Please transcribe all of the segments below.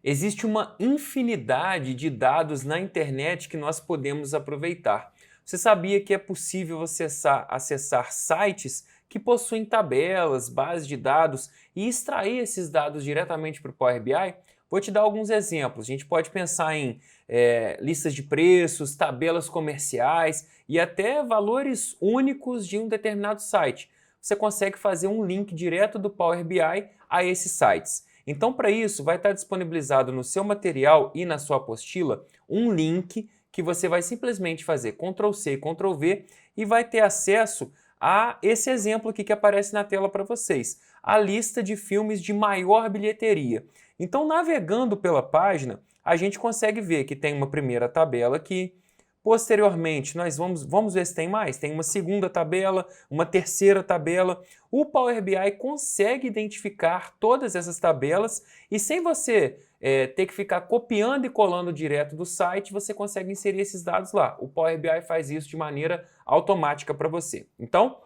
Existe uma infinidade de dados na internet que nós podemos aproveitar. Você sabia que é possível acessar sites que possuem tabelas, bases de dados e extrair esses dados diretamente para o Power BI? Vou te dar alguns exemplos. A gente pode pensar em listas de preços, tabelas comerciais e até valores únicos de um determinado site. Você consegue fazer um link direto do Power BI a esses sites. Então, para isso, vai estar disponibilizado no seu material e na sua apostila um link que você vai simplesmente fazer Ctrl+C e Ctrl+V e vai ter acesso a esse exemplo aqui que aparece na tela para vocês, a lista de filmes de maior bilheteria. Então, navegando pela página, a gente consegue ver que tem uma primeira tabela aqui. Posteriormente, nós vamos ver se tem mais. Tem uma segunda tabela, uma terceira tabela. O Power BI consegue identificar todas essas tabelas e sem você ter que ficar copiando e colando direto do site, você consegue inserir esses dados lá. O Power BI faz isso de maneira automática para você. Então,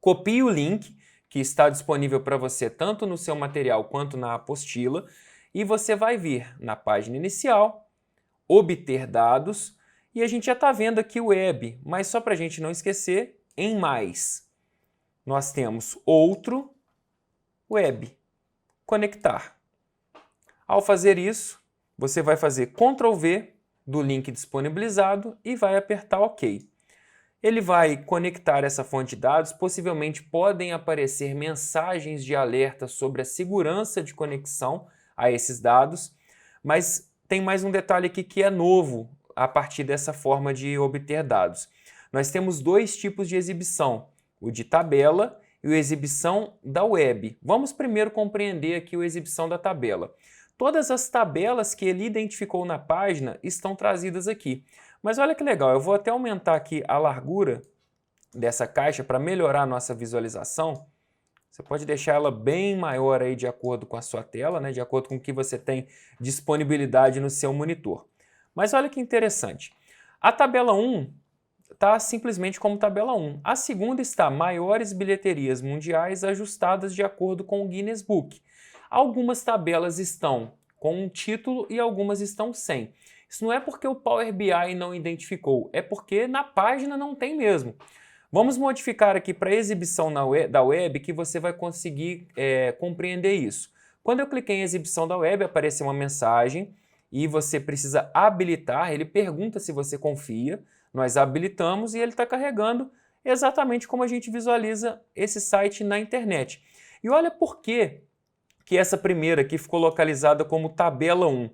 copie o link que está disponível para você tanto no seu material quanto na apostila e você vai vir na página inicial, obter dados. E a gente já está vendo aqui o web, mas só para a gente não esquecer, em mais, nós temos outro web, conectar. Ao fazer isso, você vai fazer Ctrl+V do link disponibilizado e vai apertar OK. Ele vai conectar essa fonte de dados, possivelmente podem aparecer mensagens de alerta sobre a segurança de conexão a esses dados, mas tem mais um detalhe aqui que é novo a partir dessa forma de obter dados. Nós temos dois tipos de exibição, o de tabela e o exibição da web. Vamos primeiro compreender aqui a exibição da tabela. Todas as tabelas que ele identificou na página estão trazidas aqui. Mas olha que legal, eu vou até aumentar aqui a largura dessa caixa para melhorar a nossa visualização. Você pode deixar ela bem maior aí de acordo com a sua tela, né? De acordo com o que você tem disponibilidade no seu monitor. Mas olha que interessante, a tabela 1 está simplesmente como tabela 1. A segunda está maiores bilheterias mundiais ajustadas de acordo com o Guinness Book. Algumas tabelas estão com um título e algumas estão sem. Isso não é porque o Power BI não identificou, é porque na página não tem mesmo. Vamos modificar aqui para exibição da web que você vai conseguir compreender isso. Quando eu cliquei em exibição da web, apareceu uma mensagem e você precisa habilitar, ele pergunta se você confia, nós habilitamos e ele está carregando exatamente como a gente visualiza esse site na internet. E olha por que essa primeira aqui ficou localizada como tabela 1.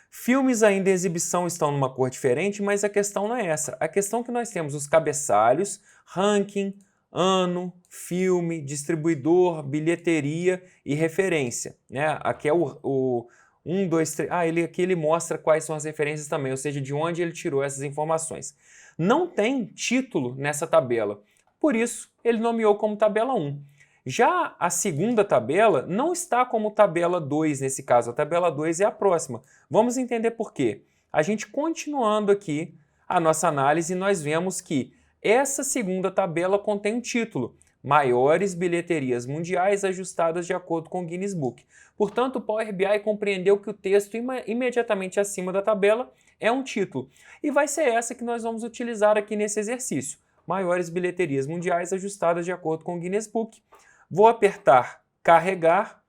Filmes ainda em exibição estão numa cor diferente, mas a questão não é essa. A questão é que nós temos os cabeçalhos, ranking, ano, filme, distribuidor, bilheteria e referência, né? Aqui é o 1, 2, 3... aqui ele mostra quais são as referências também, ou seja, de onde ele tirou essas informações. Não tem título nessa tabela, por isso ele nomeou como tabela 1. Já a segunda tabela não está como tabela 2 nesse caso, a tabela 2 é a próxima. Vamos entender por quê. A gente continuando aqui a nossa análise, nós vemos que essa segunda tabela contém um título, maiores bilheterias mundiais ajustadas de acordo com o Guinness Book. Portanto, o Power BI compreendeu que o texto imediatamente acima da tabela é um título. E vai ser essa que nós vamos utilizar aqui nesse exercício. Maiores bilheterias mundiais ajustadas de acordo com o Guinness Book. Vou apertar carregar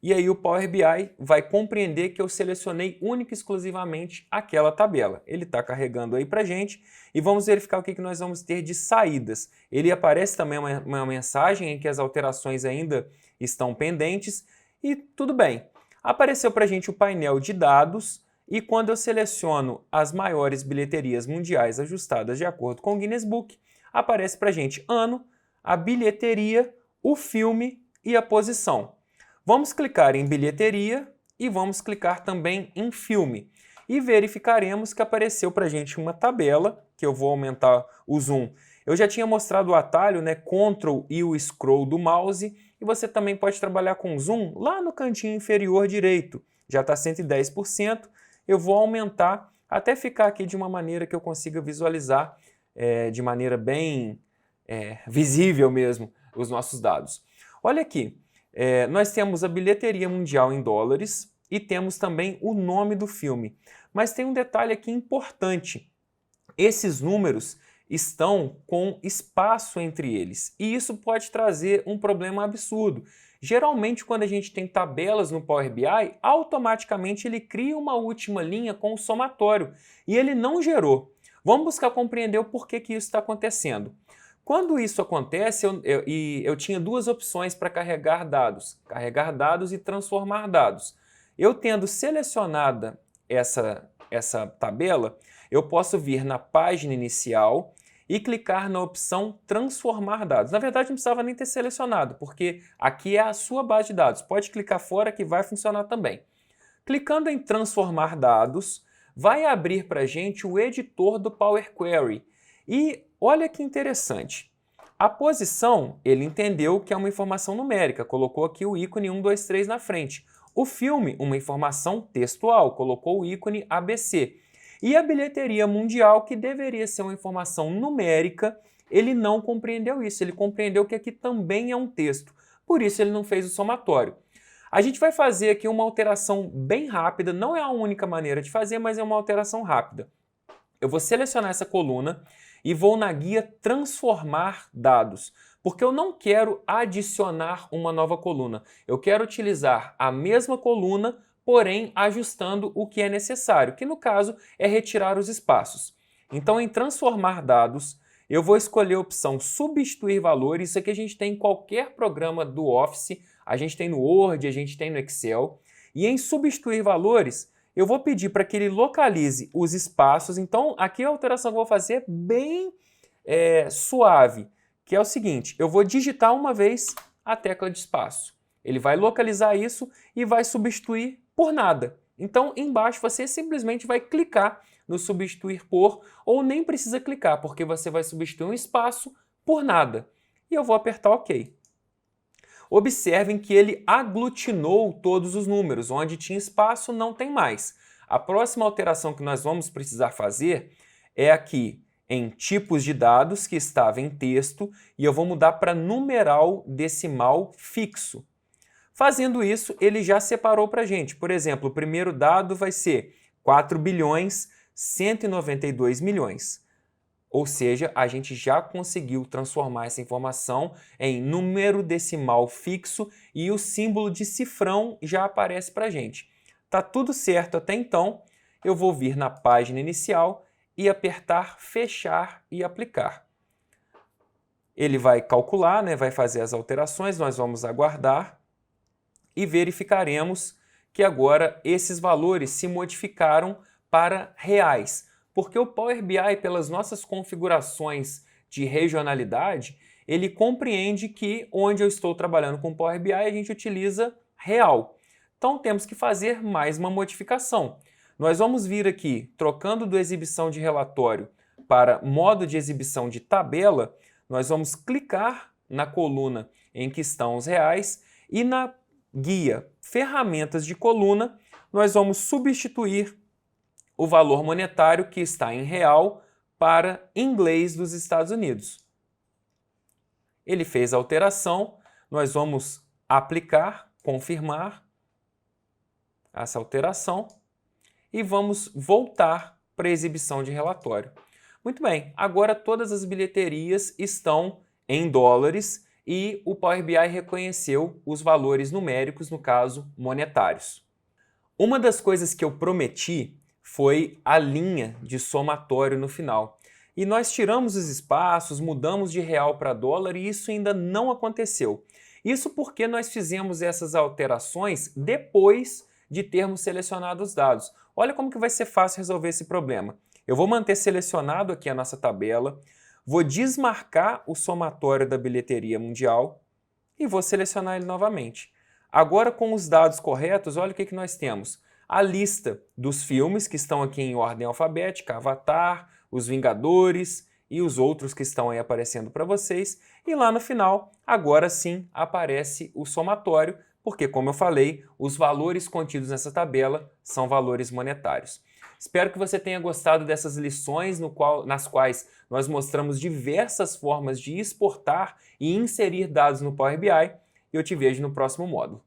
e aí o Power BI vai compreender que eu selecionei única e exclusivamente aquela tabela. Ele está carregando aí para a gente e vamos verificar o que nós vamos ter de saídas. Ele aparece também uma mensagem em que as alterações ainda estão pendentes e tudo bem. Apareceu para a gente o painel de dados e quando eu seleciono as maiores bilheterias mundiais ajustadas de acordo com o Guinness Book, aparece para a gente ano, a bilheteria, o filme e a posição. Vamos clicar em bilheteria e vamos clicar também em filme. E verificaremos que apareceu para a gente uma tabela, que eu vou aumentar o zoom. Eu já tinha mostrado o atalho, né, Ctrl e o scroll do mouse, e você também pode trabalhar com zoom lá no cantinho inferior direito. Já está 110%, eu vou aumentar até ficar aqui de uma maneira que eu consiga visualizar de maneira bem visível mesmo os nossos dados. Olha aqui, nós temos a bilheteria mundial em dólares, e temos também o nome do filme. Mas tem um detalhe aqui importante. Esses números estão com espaço entre eles, e isso pode trazer um problema absurdo. Geralmente, quando a gente tem tabelas no Power BI, automaticamente ele cria uma última linha com o somatório, e ele não gerou. Vamos buscar compreender o porquê que isso está acontecendo. Quando isso acontece, eu tinha duas opções para carregar dados e transformar dados. Eu tendo selecionada essa tabela, eu posso vir na página inicial e clicar na opção transformar dados. Na verdade, não precisava nem ter selecionado, porque aqui é a sua base de dados. Pode clicar fora que vai funcionar também. Clicando em transformar dados, vai abrir para a gente o editor do Power Query. E olha que interessante. A posição, ele entendeu que é uma informação numérica, colocou aqui o ícone 1, 2, 3 na frente. O filme, uma informação textual, colocou o ícone ABC. E a bilheteria mundial, que deveria ser uma informação numérica, ele não compreendeu isso. Ele compreendeu que aqui também é um texto. Por isso ele não fez o somatório. A gente vai fazer aqui uma alteração bem rápida. Não é a única maneira de fazer, mas é uma alteração rápida. Eu vou selecionar essa coluna e vou na guia transformar dados, porque eu não quero adicionar uma nova coluna. Eu quero utilizar a mesma coluna, porém ajustando o que é necessário, que no caso é retirar os espaços. Então, em transformar dados, eu vou escolher a opção substituir valores. Isso aqui a gente tem em qualquer programa do Office, a gente tem no Word, a gente tem no Excel. E em substituir valores, eu vou pedir para que ele localize os espaços. Então, aqui a alteração que eu vou fazer é bem suave, que é o seguinte: eu vou digitar uma vez a tecla de espaço. Ele vai localizar isso e vai substituir por nada. Então, embaixo você simplesmente vai clicar no substituir por, ou nem precisa clicar, porque você vai substituir um espaço por nada. E eu vou apertar OK. Observem que ele aglutinou todos os números. Onde tinha espaço, não tem mais. A próxima alteração que nós vamos precisar fazer é aqui em tipos de dados, que estava em texto, e eu vou mudar para numeral decimal fixo. Fazendo isso, ele já separou para a gente. Por exemplo, o primeiro dado vai ser 4.192 milhões. Ou seja, a gente já conseguiu transformar essa informação em número decimal fixo e o símbolo de cifrão já aparece para a gente. Tá tudo certo até então, eu vou vir na página inicial e apertar fechar e aplicar. Ele vai calcular, vai fazer as alterações, nós vamos aguardar e verificaremos que agora esses valores se modificaram para reais. Porque o Power BI, pelas nossas configurações de regionalidade, ele compreende que onde eu estou trabalhando com o Power BI, a gente utiliza real. Então temos que fazer mais uma modificação. Nós vamos vir aqui, trocando do exibição de relatório para modo de exibição de tabela, nós vamos clicar na coluna em que estão os reais e na guia ferramentas de coluna, nós vamos substituir o valor monetário que está em real para inglês dos Estados Unidos. Ele fez a alteração, nós vamos aplicar, confirmar essa alteração e vamos voltar para a exibição de relatório. Muito bem, agora todas as bilheterias estão em dólares e o Power BI reconheceu os valores numéricos, no caso, monetários. Uma das coisas que eu prometi foi a linha de somatório no final. E nós tiramos os espaços, mudamos de real para dólar e isso ainda não aconteceu. Isso porque nós fizemos essas alterações depois de termos selecionado os dados. Olha como que vai ser fácil resolver esse problema. Eu vou manter selecionado aqui a nossa tabela, vou desmarcar o somatório da bilheteria mundial e vou selecionar ele novamente. Agora, com os dados corretos, olha o que nós temos. A lista dos filmes que estão aqui em ordem alfabética, Avatar, Os Vingadores e os outros que estão aí aparecendo para vocês. E lá no final, agora sim, aparece o somatório, porque, como eu falei, os valores contidos nessa tabela são valores monetários. Espero que você tenha gostado dessas lições nas quais nós mostramos diversas formas de exportar e inserir dados no Power BI. E eu te vejo no próximo módulo.